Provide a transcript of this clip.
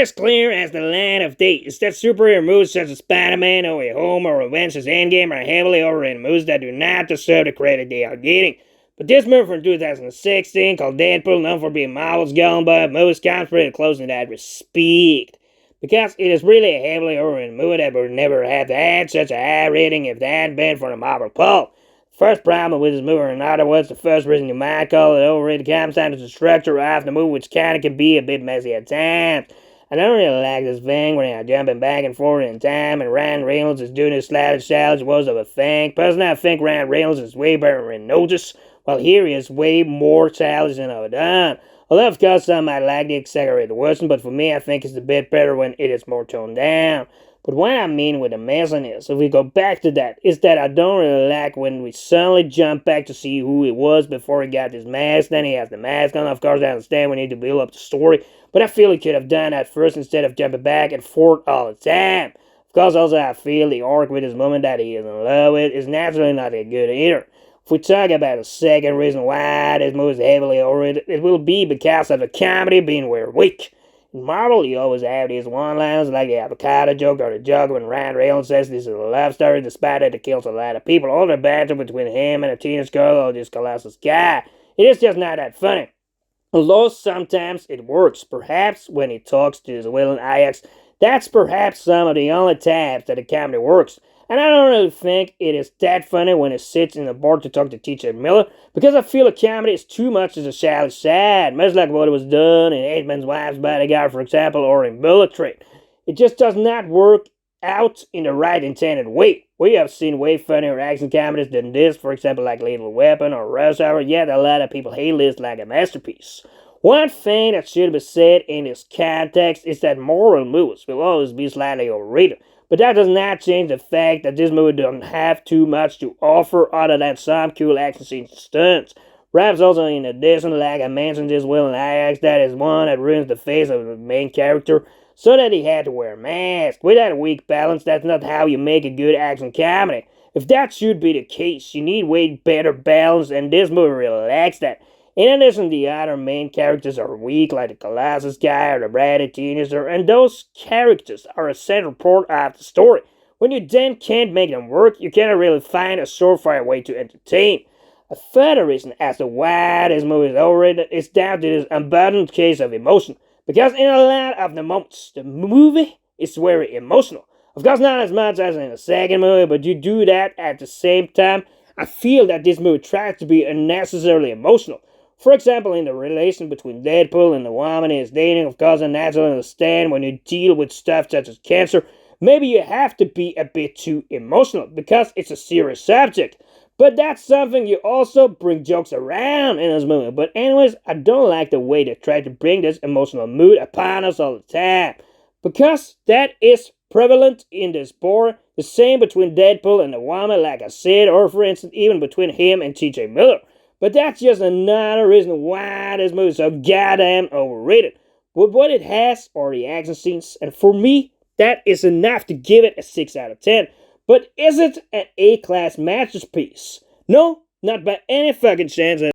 as clear as the land of day is that superhero movies such as Spider-Man, No Way Home, or Avengers Endgame are heavily overrated movies that do not deserve the credit they are getting. But this movie from 2016 called Deadpool, known for being Marvel's golden boy of movies, comes pretty close in that respect. Because it is really a heavily overrated movie that would never have had such a high rating if that hadn't been for the Marvel pull. First problem with this movie, in other words, the first reason you might call it overrated comes down to the structure of the movie, which kinda can be a bit messy at times. I don't really like this thing where they're jumping back and forth in time and Ryan Reynolds is doing his slightest challenge was of a thing. Personally, I think Ryan Reynolds is way better than Notice, while here he is way more challenged than overdone. Although, of course, some might like the exaggerated version, but for me, I think it's a bit better when it is more toned down. But what I mean with the messiness, if we go back to that, is that I don't really like when we suddenly jump back to see who he was before he got his mask, then he has the mask on. Of course, I understand we need to build up the story, but I feel he could have done that first instead of jumping back and forth all the time. Of course, also I feel the arc with his woman that he is in love with is naturally not that good either. If we talk about the second reason why this movie is heavily overrated, it will be because of the comedy being very weak. In Marvel, you always have these one-liners like the avocado joke or the joke when Ryan Reynolds says this is a love story despite that it kills a lot of people, or the banter between him and a teenage girl or this colossus guy. It is just not that funny. Although sometimes it works, perhaps when he talks to his villain Ajax, that's perhaps some of the only times that the comedy works. And I don't really think it is that funny when he sits in the bar to talk to Teacher Miller, because I feel the comedy is too much as a childish side, much like what was done in Eight-Man's Wife's Bodyguard, for example, or in Bullet Train. It just does not work out in the right intended way. We have seen way funnier action comedies than this, for example, like Lethal Weapon or Rush Hour, yet a lot of people hate this like a masterpiece. One thing that should be said in this context is that moral movies will always be slightly overrated. But that does not change the fact that this movie doesn't have too much to offer other than some cool action scenes and stunts. Perhaps also in addition, like I mentioned, this villain Ajax, that is one that ruins the face of the main character so that he had to wear a mask. With that weak balance, that's not how you make a good action comedy. If that should be the case, you need way better balance, and this movie really lacks that. In addition, the other main characters are weak, like the Colossus guy or the bratty teenager, and those characters are a central part of the story. When you then can't make them work, you cannot really find a surefire way to entertain. A further reason as to why this movie is overrated is down to this abundant case of emotion. Because in a lot of the moments, the movie is very emotional. Of course, not as much as in the second movie, but you do that at the same time. I feel that this movie tries to be unnecessarily emotional. For example, in the relation between Deadpool and the woman he is dating, of course, I naturally understand when you deal with stuff such as cancer, maybe you have to be a bit too emotional because it's a serious subject. But that's something you also bring jokes around in this movie. But anyways, I don't like the way they try to bring this emotional mood upon us all the time. Because that is prevalent in this sport. The same between Deadpool and the woman, like I said, or for instance, even between him and T.J. Miller. But that's just another reason why this movie is so goddamn overrated. But what it has are the action scenes, and for me, that is enough to give it a 6 out of 10. But is it an A-class masterpiece? No, not by any fucking chance.